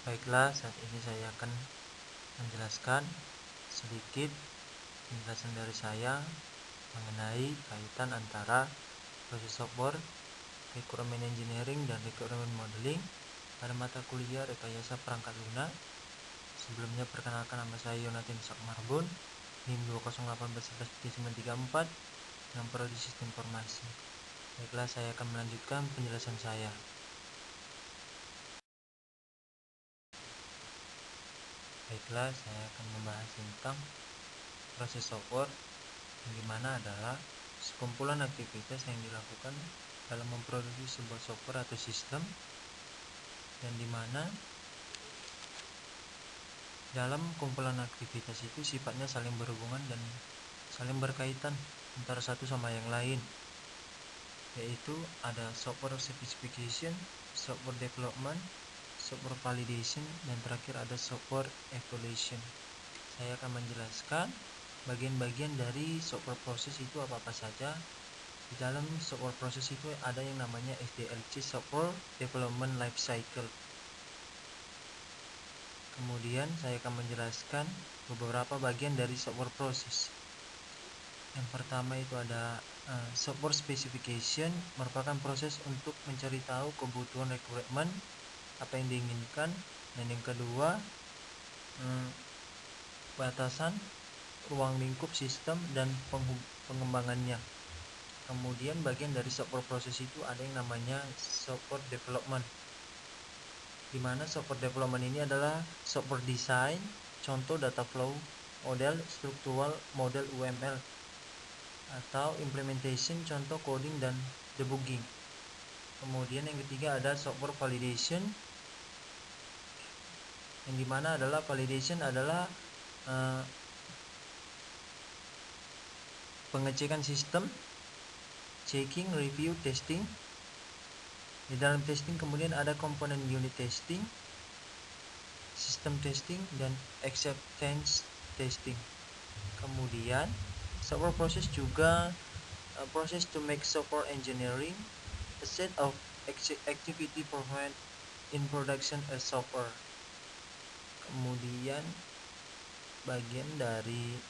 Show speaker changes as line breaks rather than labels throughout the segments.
Baiklah, saat ini saya akan menjelaskan sedikit penjelasan dari saya mengenai kaitan antara proses software, requirement engineering, dan requirement modeling pada mata kuliah rekayasa perangkat lunak. Sebelumnya perkenalkan, nama saya Yonathan Sakmarbun, NIM 208113934 dengan prodi sistem informasi. Baiklah, saya akan melanjutkan penjelasan saya. Baiklah, saya akan membahas tentang proses software, yang dimana adalah sekumpulan aktivitas yang dilakukan dalam memproduksi sebuah software atau sistem, dan dimana dalam kumpulan aktivitas itu sifatnya saling berhubungan dan saling berkaitan antara satu sama yang lain, yaitu ada software specification, software development, software validation, dan terakhir ada software evaluation. Saya akan menjelaskan bagian-bagian dari software proses itu apa-apa saja. Di dalam software proses itu ada yang namanya SDLC, Software Development Life Cycle. Kemudian saya akan menjelaskan beberapa bagian dari software proses. Yang pertama itu ada software specification, merupakan proses untuk mencari tahu kebutuhan requirement, apa yang diinginkan. Dan yang kedua, batasan ruang lingkup sistem dan pengembangannya. Kemudian bagian dari software proses itu ada yang namanya software development, di mana software development ini adalah software design, contoh data flow model, structural model UML, atau implementation, contoh coding dan debugging. Kemudian yang ketiga ada software validation, yang dimana adalah validation adalah pengecekan sistem, checking, review, testing. Di dalam testing kemudian ada komponen unit testing, system testing, dan acceptance testing. Kemudian software process juga process to make software engineering, a set of activity performed in production as software. Kemudian bagian dari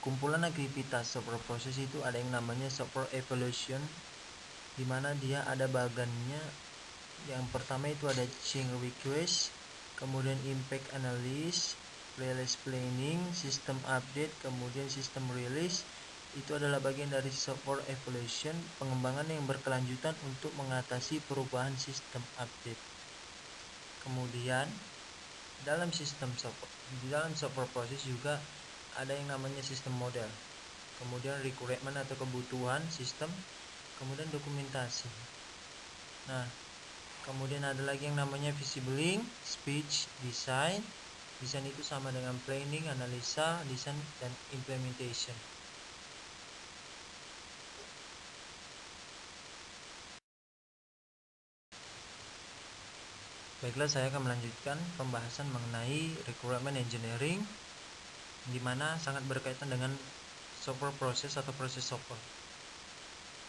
kumpulan aktivitas software proses itu ada yang namanya software evaluation, di mana dia ada bagiannya. Yang pertama itu ada change request, kemudian impact analysis, release planning, system update, kemudian system release. Itu adalah bagian dari software evaluation, pengembangan yang berkelanjutan untuk mengatasi perubahan sistem update. Kemudian dalam software proses juga ada yang namanya sistem model, kemudian requirement atau kebutuhan sistem, kemudian dokumentasi. Nah, kemudian ada lagi yang namanya visibling, speech, design. Design itu sama dengan planning, analisa, design, dan implementation. Baiklah, saya akan melanjutkan pembahasan mengenai requirement engineering, di mana sangat berkaitan dengan software proses atau proses software.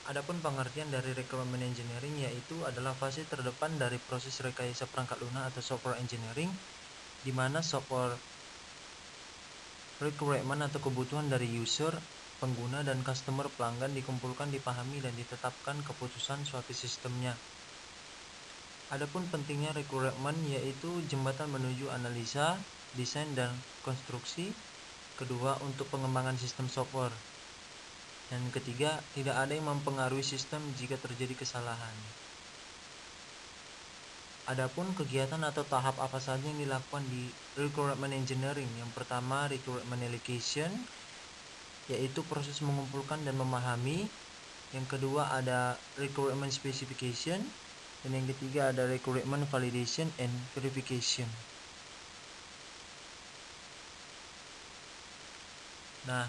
Adapun pengertian dari requirement engineering yaitu adalah fase terdepan dari proses rekayasa perangkat lunak atau software engineering, di mana software requirement atau kebutuhan dari user, pengguna, dan customer pelanggan dikumpulkan, dipahami, dan ditetapkan keputusan suatu sistemnya. Adapun pentingnya requirement yaitu jembatan menuju analisa, desain, dan konstruksi. Kedua, untuk pengembangan sistem software. Dan ketiga, tidak ada yang mempengaruhi sistem jika terjadi kesalahan. Adapun kegiatan atau tahap apa saja yang dilakukan di requirement engineering. Yang pertama, requirement allocation, yaitu proses mengumpulkan dan memahami. Yang kedua ada requirement specification, dan yang ketiga ada requirement validation and verification. Nah,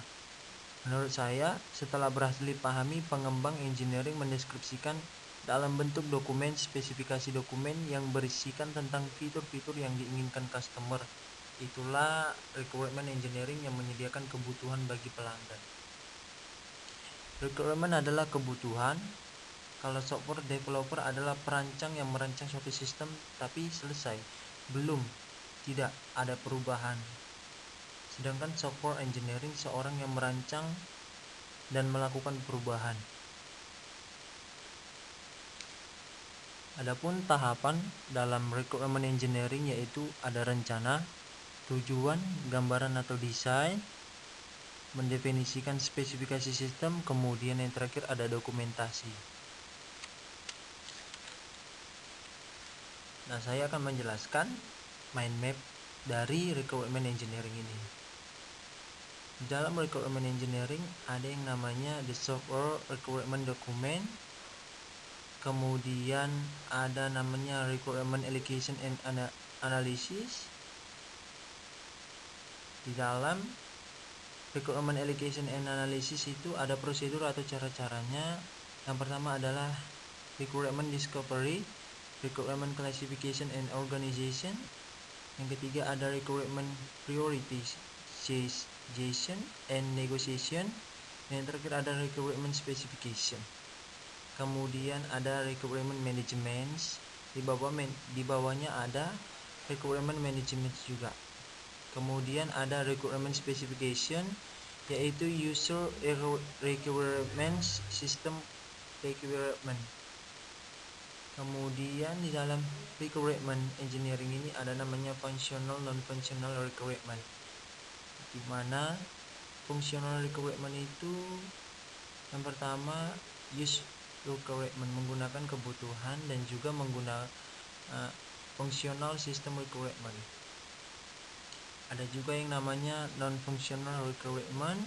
menurut saya setelah berhasil dipahami, pengembang engineering mendeskripsikan dalam bentuk dokumen spesifikasi dokumen yang berisikan tentang fitur-fitur yang diinginkan customer. Itulah requirement engineering yang menyediakan kebutuhan bagi pelanggan. Requirement adalah kebutuhan, Kalau software developer adalah perancang yang merancang suatu sistem tapi selesai, tidak ada perubahan. Sedangkan software engineering seorang yang merancang dan melakukan perubahan. Adapun tahapan dalam requirement engineering yaitu ada rencana, tujuan, gambaran atau desain, mendefinisikan spesifikasi sistem, kemudian yang terakhir ada dokumentasi. Nah, saya akan menjelaskan mind map dari requirement engineering ini. Dalam requirement engineering ada yang namanya the software requirement document, kemudian ada namanya requirement allocation and analysis. Di dalam requirement allocation and analysis itu ada prosedur atau cara-caranya. Yang pertama adalah requirement discovery, requirement classification and organization. Yang ketiga ada requirement prioritization and negotiation. Yang terakhir ada requirement specification. Kemudian ada requirement management, di bawahnya ada requirement management juga. Kemudian ada requirement specification, yaitu user requirements, system requirement. Kemudian di dalam requirement engineering ini ada namanya functional non-functional requirement, di mana functional requirement itu yang pertama use requirement, menggunakan kebutuhan, dan juga menggunakan functional system requirement. Ada juga yang namanya non-functional requirement.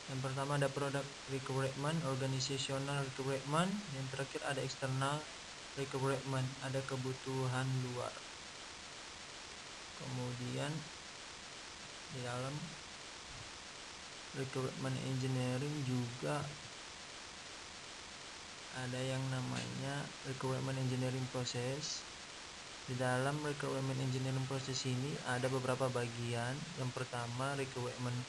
Yang pertama ada product requirement, organizational requirement, yang terakhir ada external requirement, ada kebutuhan luar. Kemudian di dalam requirement engineering juga ada yang namanya requirement engineering process. Di dalam requirement engineering process ini ada beberapa bagian. Yang pertama requirement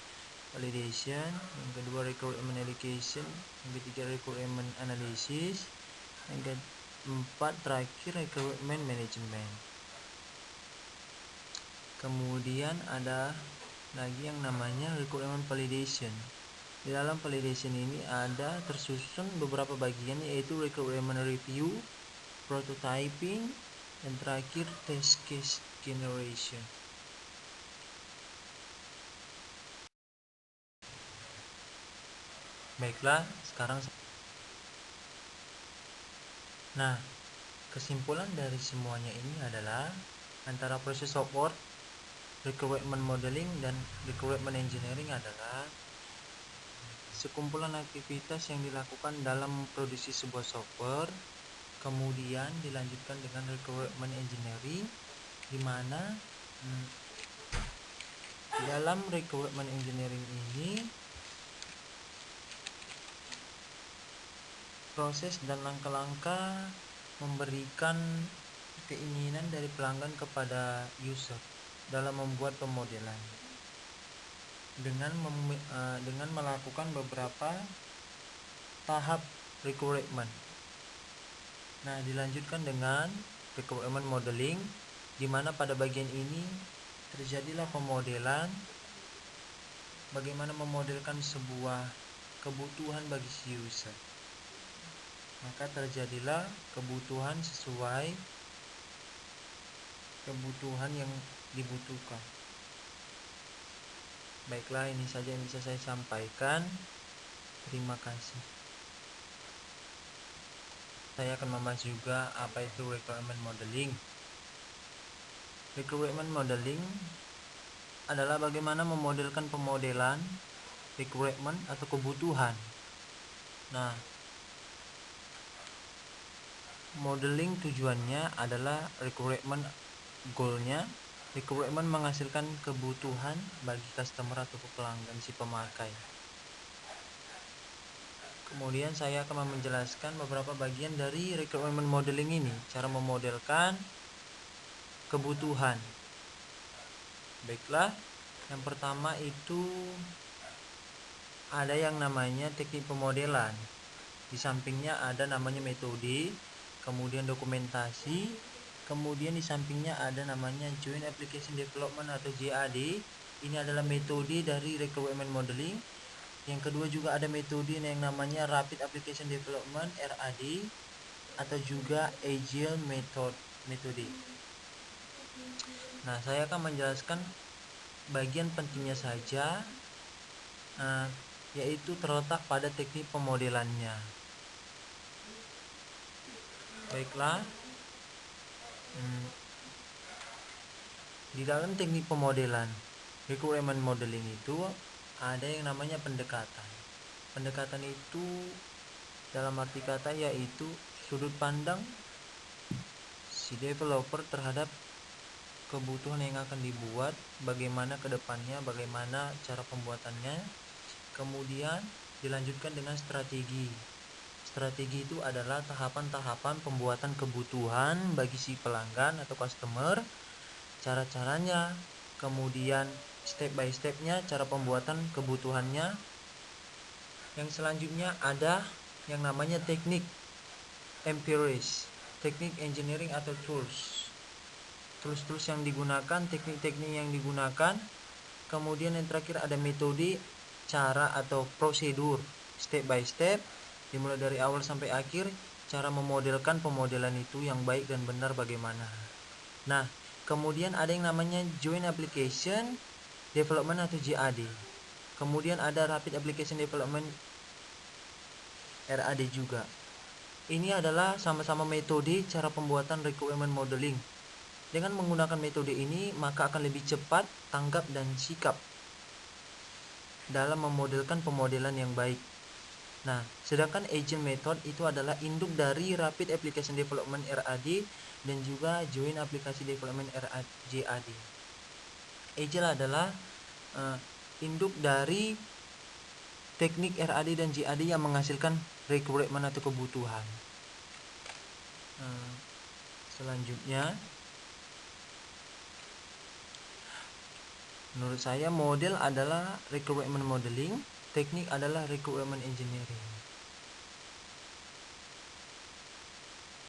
validation, yang kedua requirement allocation, yang ketiga requirement analysis, yang keempat terakhir requirement management. Kemudian ada lagi yang namanya requirement validation. Di dalam validation ini ada tersusun beberapa bagian, yaitu requirement review, prototyping, dan terakhir test case generation. Baiklah, sekarang kesimpulan dari semuanya ini adalah antara proses software, requirement modeling, dan requirement engineering adalah sekumpulan aktivitas yang dilakukan dalam memproduksi sebuah software, kemudian dilanjutkan dengan requirement engineering, di mana dalam requirement engineering ini proses dan langkah-langkah memberikan keinginan dari pelanggan kepada user dalam membuat pemodelan dengan melakukan beberapa tahap requirement. Nah, dilanjutkan dengan requirement modeling, di mana pada bagian ini terjadilah pemodelan, bagaimana memodelkan sebuah kebutuhan bagi si user. Maka terjadilah kebutuhan sesuai kebutuhan yang dibutuhkan. Baiklah, ini saja yang bisa saya sampaikan. Terima kasih. Saya akan membahas juga apa itu requirement modeling. Requirement modeling adalah bagaimana memodelkan pemodelan requirement atau kebutuhan. Nah, modeling tujuannya adalah requirement goalnya. Requirement menghasilkan kebutuhan bagi customer atau pelanggan si pemakai. Kemudian saya akan menjelaskan beberapa bagian dari requirement modeling ini, cara memodelkan kebutuhan. Baiklah, yang pertama itu ada yang namanya teknik pemodelan, Di sampingnya ada namanya metode, kemudian dokumentasi, kemudian di sampingnya ada namanya Joint Application Development atau JAD. Ini adalah metode dari Requirement Modeling. Yang kedua juga ada metode yang namanya Rapid Application Development RAD atau juga Agile metode. Nah, saya akan menjelaskan bagian pentingnya saja, yaitu terletak pada teknik pemodelannya. Baiklah, di dalam teknik pemodelan requirement modeling itu ada yang namanya pendekatan. Pendekatan itu dalam arti kata yaitu sudut pandang si developer terhadap kebutuhan yang akan dibuat, bagaimana kedepannya, bagaimana cara pembuatannya, kemudian dilanjutkan dengan strategi. Strategi itu adalah tahapan-tahapan pembuatan kebutuhan bagi si pelanggan atau customer, cara-caranya, kemudian step by stepnya, cara pembuatan kebutuhannya. Yang selanjutnya ada yang namanya teknik empiris, teknik engineering atau tools yang digunakan, teknik-teknik yang digunakan. Kemudian yang terakhir ada metode, cara atau prosedur, step by step, dimulai dari awal sampai akhir, cara memodelkan pemodelan itu yang baik dan benar bagaimana. Nah, kemudian ada yang namanya Joint Application Development atau JAD. Kemudian ada Rapid Application Development RAD juga. Ini adalah sama-sama metode cara pembuatan requirement modeling. Dengan menggunakan metode ini, maka akan lebih cepat tanggap dan sikap dalam memodelkan pemodelan yang baik. Nah, sedangkan Agile method itu adalah induk dari Rapid Application Development RAD dan juga Joint Application Development JAD. Agile adalah induk dari teknik RAD dan JAD yang menghasilkan requirement atau kebutuhan. Selanjutnya, menurut saya model adalah requirement modeling, teknik adalah requirement engineering.